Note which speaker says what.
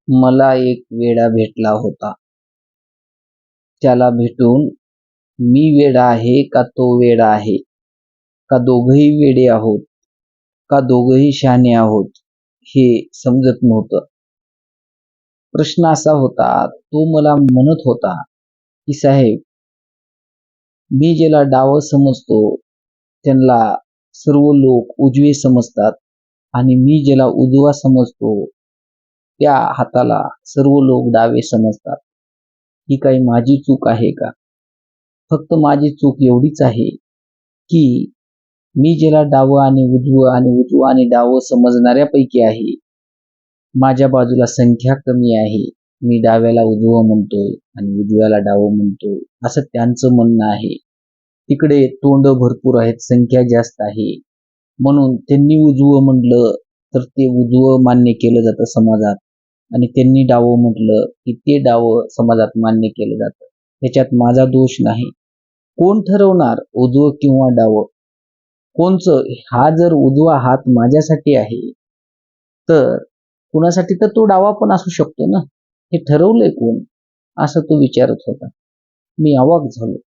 Speaker 1: मला एक वेडा भेटला होता. त्याला भेटून मी वेडा आहे का तो वेडा आहे, का दोघंही वेडे आहोत, का दोघंही शहाणे आहोत हे समजत नव्हतं. प्रश्न असा होता, तो मला म्हणत होता की साहेब, मी ज्याला डावं समजतो त्यांना सर्व लोक उजवे समजतात आणि मी ज्याला उजवा समजतो त्या हाताला सर्व लोक डावे समजतात. ही काही माझी चूक आहे का? फक्त माझी चूक एवढीच आहे की मी ज्याला डावं आणि उजवं आणि डावं समजणाऱ्यापैकी आहे. माझ्या बाजूला संख्या कमी आहे. मी डाव्याला उजवं म्हणतोय आणि उजव्याला डावं म्हणतोय असं त्यांचं म्हणणं आहे. तिकडे तोंड भरपूर आहेत, संख्या जास्त आहे, म्हणून त्यांनी उजवं म्हटलं तर ते उजवं मान्य केलं जातं समाजात आणि त्यांनी डावं म्हटलं की ते डावं समाजात मान्य केलं जातं. ह्याच्यात माझा दोष नाही. कोण ठरवणार उजवं किंवा डावं कोणचं? हा जर उजवा हात माझ्यासाठी आहे तर कुणासाठी तर तो डावा पण असू शकतो ना. हे ठरवलंय कोण? असं तो विचारत होता. मी अवाक झालो.